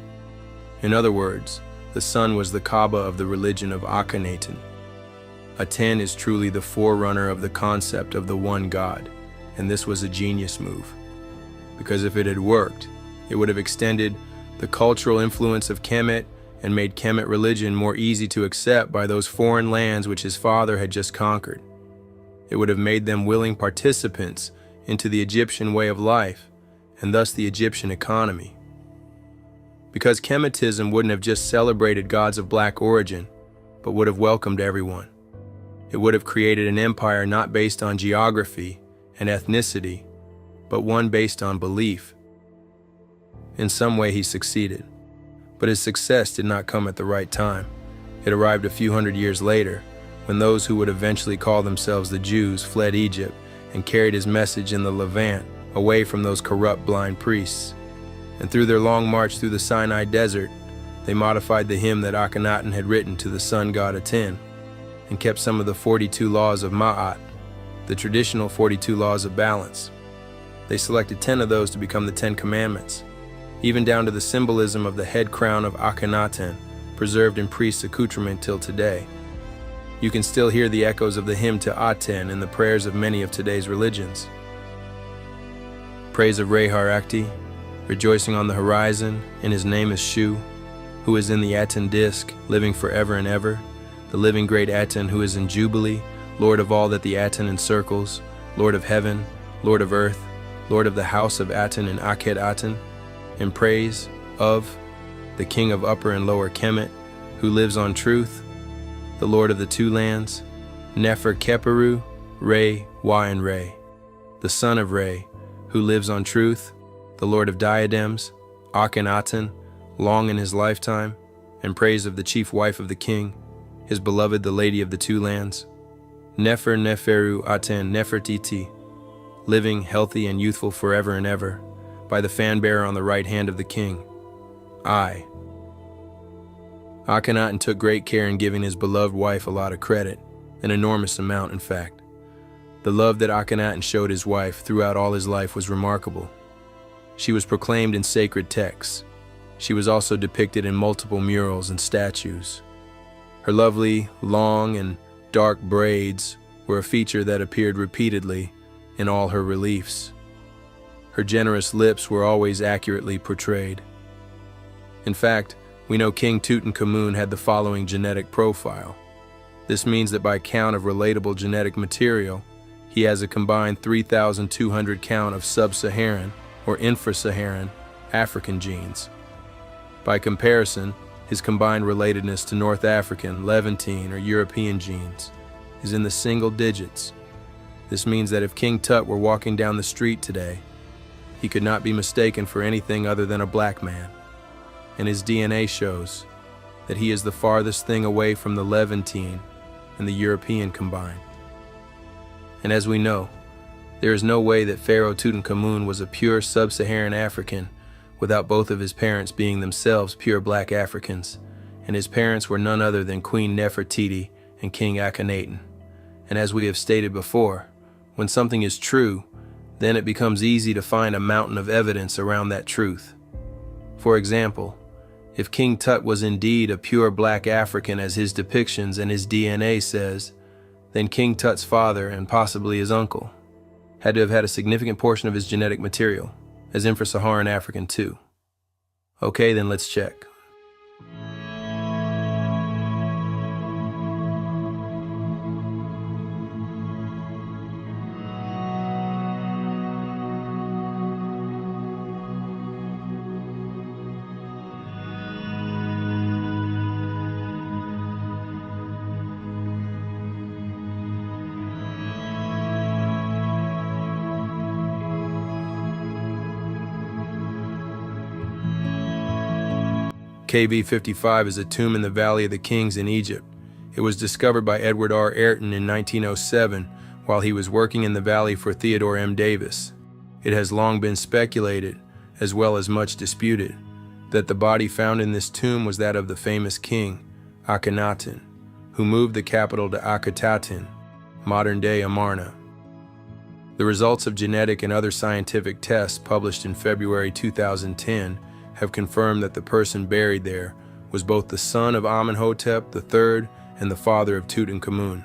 In other words, the sun was the Kaaba of the religion of Akhenaten. Aten is truly the forerunner of the concept of the one God, and this was a genius move. Because if it had worked, it would have extended the cultural influence of Kemet and made Kemet religion more easy to accept by those foreign lands which his father had just conquered. It would have made them willing participants into the Egyptian way of life, and thus the Egyptian economy. Because Kemetism wouldn't have just celebrated gods of black origin, but would have welcomed everyone. It would have created an empire not based on geography and ethnicity, but one based on belief. In some way he succeeded, but his success did not come at the right time. It arrived a few hundred years later, when those who would eventually call themselves the Jews fled Egypt and carried his message in the Levant away from those corrupt blind priests. And through their long march through the Sinai desert, they modified the hymn that Akhenaten had written to the sun god Aten, and kept some of the 42 laws of Ma'at, the traditional 42 laws of balance. They selected 10 of those to become the 10 Commandments, even down to the symbolism of the head crown of Akhenaten, preserved in priests' accoutrement till today. You can still hear the echoes of the hymn to Aten in the prayers of many of today's religions. Praise of Rekhmire, rejoicing on the horizon, and his name is Shu, who is in the Aten disk, living forever and ever, the living great Aten who is in Jubilee, Lord of all that the Aten encircles, Lord of heaven, Lord of earth, Lord of the house of Aten and Akhenaten, in praise of the King of Upper and Lower Kemet, who lives on truth, the Lord of the two lands, Nefertiti, Re, Y, and Re, the son of Re, who lives on truth, the Lord of diadems, Akhenaten, long in his lifetime, and praise of the chief wife of the king, his beloved the lady of the two lands, Neferu Aten Nefertiti, living, healthy, and youthful forever and ever, by the fan-bearer on the right hand of the king. I. Akhenaten took great care in giving his beloved wife a lot of credit, an enormous amount, in fact. The love that Akhenaten showed his wife throughout all his life was remarkable. She was proclaimed in sacred texts. She was also depicted in multiple murals and statues. Her lovely, long, and dark braids were a feature that appeared repeatedly in all her reliefs. Her generous lips were always accurately portrayed. In fact, we know King Tutankhamun had the following genetic profile. This means that by count of relatable genetic material, he has a combined 3,200 count of sub-Saharan or infra-Saharan African genes. By comparison, his combined relatedness to North African, Levantine, or European genes is in the single digits. This means that if King Tut were walking down the street today, he could not be mistaken for anything other than a black man. And his DNA shows that he is the farthest thing away from the Levantine and the European combined. And as we know, there is no way that Pharaoh Tutankhamun was a pure sub-Saharan African without both of his parents being themselves pure black Africans, and his parents were none other than Queen Nefertiti and King Akhenaten. And as we have stated before, when something is true, then it becomes easy to find a mountain of evidence around that truth. For example, if King Tut was indeed a pure black African as his depictions and his DNA says, then King Tut's father, and possibly his uncle, had to have had a significant portion of his genetic material as infra-Saharan African too. Okay, then let's check. KV 55 is a tomb in the Valley of the Kings in Egypt. It was discovered by Edward R. Ayrton in 1907 while he was working in the valley for Theodore M. Davis. It has long been speculated, as well as much disputed, that the body found in this tomb was that of the famous king, Akhenaten, who moved the capital to Akenaten, modern-day Amarna. The results of genetic and other scientific tests published in February 2010 have confirmed that the person buried there was both the son of Amenhotep III and the father of Tutankhamun.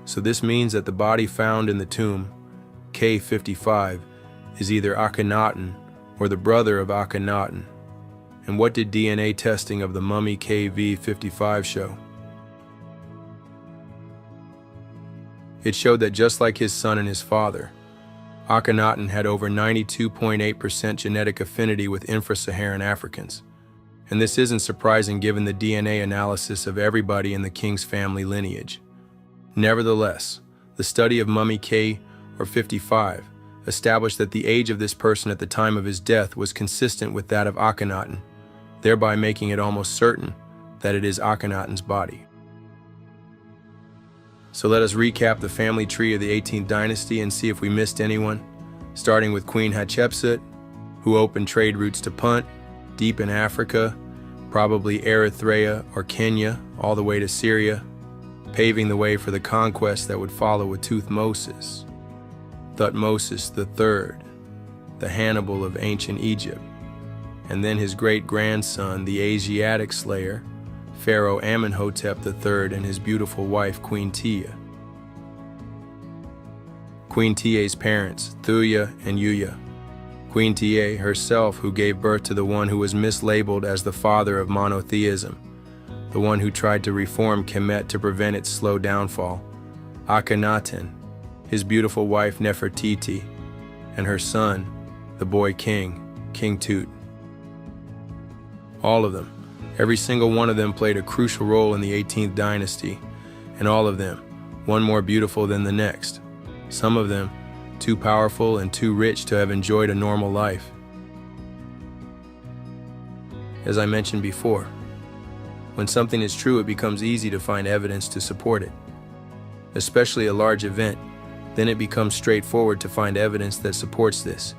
So this means that the body found in the tomb, K55, is either Akhenaten or the brother of Akhenaten. And what did DNA testing of the mummy KV55 show? It showed that just like his son and his father, Akhenaten had over 92.8% genetic affinity with infra-Saharan Africans. And this isn't surprising given the DNA analysis of everybody in the king's family lineage. Nevertheless, the study of mummy K or 55 established that the age of this person at the time of his death was consistent with that of Akhenaten, thereby making it almost certain that it is Akhenaten's body. So let us recap the family tree of the 18th dynasty and see if we missed anyone, starting with Queen Hatshepsut, who opened trade routes to Punt, deep in Africa, probably Eritrea or Kenya, all the way to Syria, paving the way for the conquest that would follow with Thutmose III, the Hannibal of ancient Egypt, and then his great-grandson, the Asiatic slayer, Pharaoh Amenhotep III, and his beautiful wife, Queen Tia. Queen Tia's parents, Thuya and Yuya. Queen Tia herself, who gave birth to the one who was mislabeled as the father of monotheism, the one who tried to reform Kemet to prevent its slow downfall, Akhenaten, his beautiful wife Nefertiti, and her son, the boy king, King Tut. All of them, every single one of them played a crucial role in the 18th dynasty, and all of them, one more beautiful than the next. Some of them, too powerful and too rich to have enjoyed a normal life. As I mentioned before, when something is true, it becomes easy to find evidence to support it. Especially a large event, then it becomes straightforward to find evidence that supports this.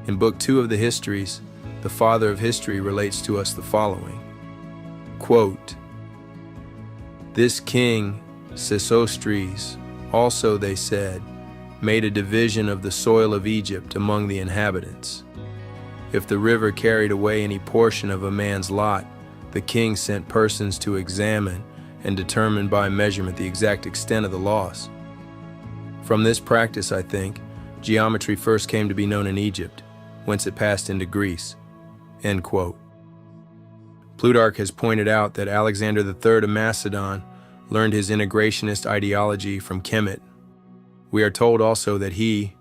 In Book 2 of the Histories, the father of history relates to us the following. Quote, "This king, Sesostris, also, they said, made a division of the soil of Egypt among the inhabitants. If the river carried away any portion of a man's lot, the king sent persons to examine and determine by measurement the exact extent of the loss. From this practice, I think, geometry first came to be known in Egypt, whence it passed into Greece." End quote. Plutarch has pointed out that Alexander III of Macedon learned his integrationist ideology from Kemet. We are told also that he,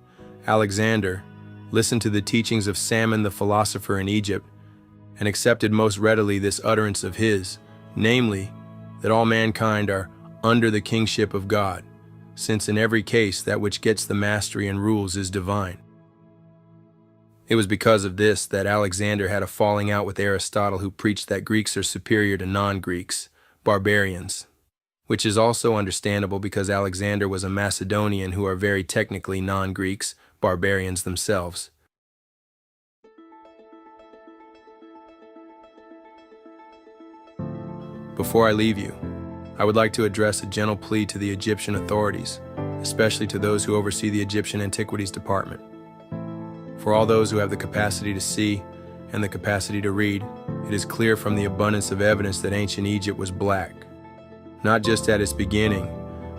Alexander, listened to the teachings of Salmon the philosopher in Egypt and accepted most readily this utterance of his, namely, that all mankind are under the kingship of God, since in every case that which gets the mastery and rules is divine. It was because of this that Alexander had a falling out with Aristotle, who preached that Greeks are superior to non-Greeks, barbarians, which is also understandable because Alexander was a Macedonian, who are very technically non-Greeks, barbarians themselves. Before I leave you, I would like to address a gentle plea to the Egyptian authorities, especially to those who oversee the Egyptian Antiquities Department. For all those who have the capacity to see and the capacity to read, it is clear from the abundance of evidence that ancient Egypt was black. Not just at its beginning,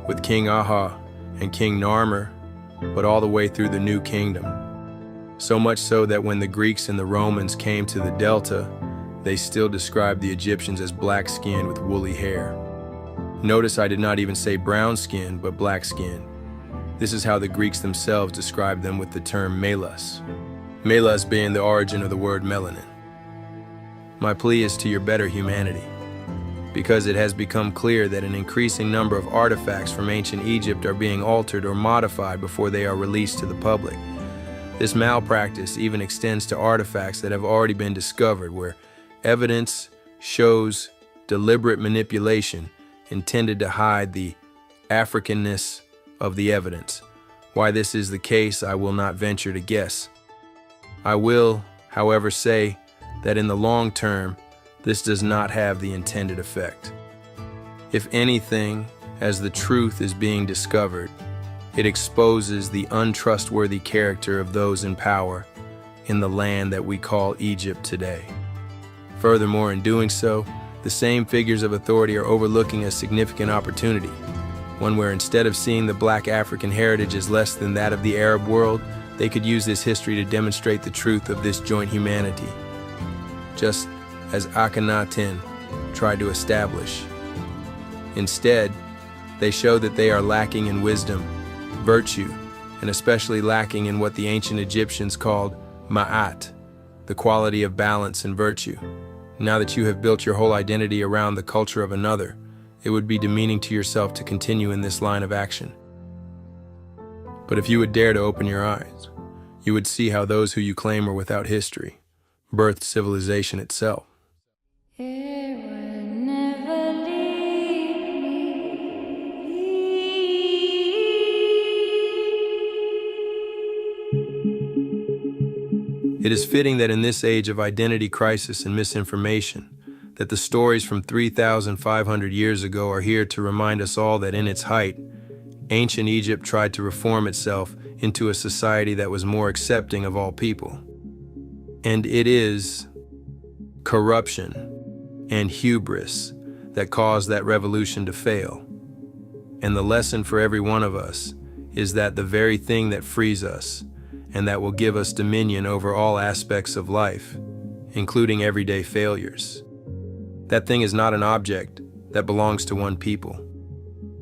with King Aha and King Narmer, but all the way through the New Kingdom. So much so that when the Greeks and the Romans came to the Delta, they still described the Egyptians as black-skinned with woolly hair. Notice I did not even say brown-skinned, but black-skinned. This is how the Greeks themselves described them with the term melas. Melas being the origin of the word melanin. My plea is to your better humanity, because it has become clear that an increasing number of artifacts from ancient Egypt are being altered or modified before they are released to the public. This malpractice even extends to artifacts that have already been discovered, where evidence shows deliberate manipulation intended to hide the Africanness of the evidence. Why this is the case, I will not venture to guess. I will, however, say that in the long term, this does not have the intended effect. If anything, as the truth is being discovered, it exposes the untrustworthy character of those in power in the land that we call Egypt today. Furthermore, in doing so, the same figures of authority are overlooking a significant opportunity, one where instead of seeing the Black African heritage as less than that of the Arab world, they could use this history to demonstrate the truth of this joint humanity, just as Akhenaten tried to establish. Instead, they show that they are lacking in wisdom, virtue, and especially lacking in what the ancient Egyptians called ma'at, the quality of balance and virtue. Now that you have built your whole identity around the culture of another, it would be demeaning to yourself to continue in this line of action. But if you would dare to open your eyes, you would see how those who you claim are without history birthed civilization itself. It is fitting that in this age of identity crisis and misinformation, that the stories from 3,500 years ago are here to remind us all that in its height, ancient Egypt tried to reform itself into a society that was more accepting of all people. And it is corruption and hubris that caused that revolution to fail. And the lesson for every one of us is that the very thing that frees us and that will give us dominion over all aspects of life, including everyday failures. That thing is not an object that belongs to one people,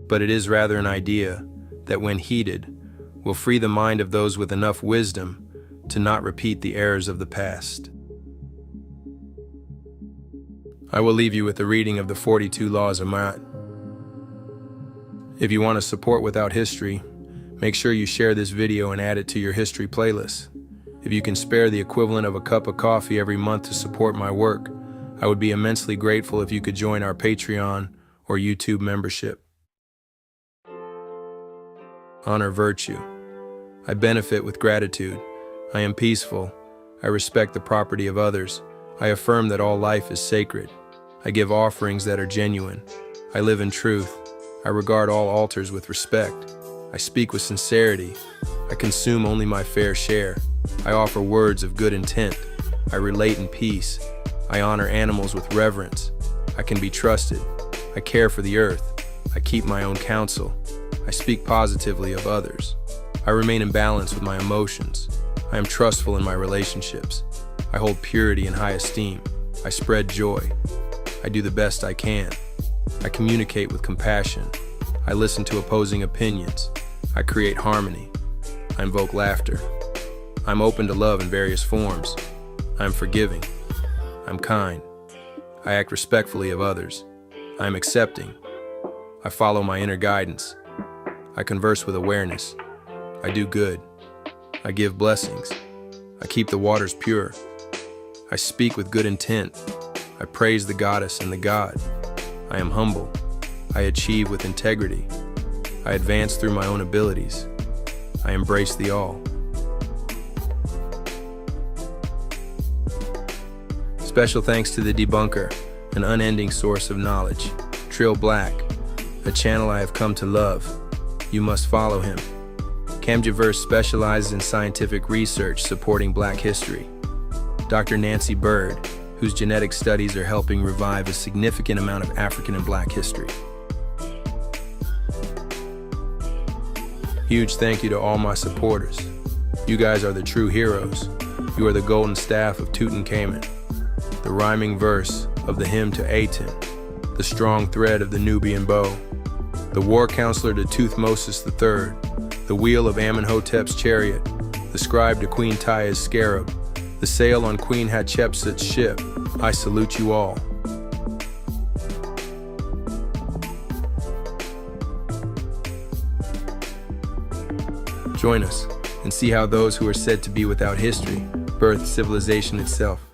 but it is rather an idea that, when heeded, will free the mind of those with enough wisdom to not repeat the errors of the past. I will leave you with a reading of the 42 Laws of Ma'at. If you want to support Without History, make sure you share this video and add it to your history playlist. If you can spare the equivalent of a cup of coffee every month to support my work, I would be immensely grateful if you could join our Patreon or YouTube membership. Honor virtue. I benefit with gratitude. I am peaceful. I respect the property of others. I affirm that all life is sacred. I give offerings that are genuine. I live in truth. I regard all altars with respect. I speak with sincerity. I consume only my fair share. I offer words of good intent. I relate in peace. I honor animals with reverence. I can be trusted. I care for the earth. I keep my own counsel. I speak positively of others. I remain in balance with my emotions. I am trustful in my relationships. I hold purity in high esteem. I spread joy. I do the best I can. I communicate with compassion. I listen to opposing opinions. I create harmony. I invoke laughter. I'm open to love in various forms. I'm forgiving. I'm kind. I act respectfully of others. I'm accepting. I follow my inner guidance. I converse with awareness. I do good. I give blessings. I keep the waters pure. I speak with good intent. I praise the goddess and the god. I am humble. I achieve with integrity. I advance through my own abilities. I embrace the all. Special thanks to the debunker, an unending source of knowledge, Trill Black, a channel I have come to love. You must follow him. Camjaverse specializes in scientific research supporting Black history. Dr. Nancy Bird, whose genetic studies are helping revive a significant amount of African and Black history. Huge thank you to all my supporters. You guys are the true heroes. You are the golden staff of Tutankhamun, the rhyming verse of the hymn to Aten, the strong thread of the Nubian bow, the war counselor to Tuthmosis III, the wheel of Amenhotep's chariot, the scribe to Queen Taya's scarab, the sail on Queen Hatshepsut's ship. I salute you all. Join us and see how those who are said to be without history birthed civilization itself.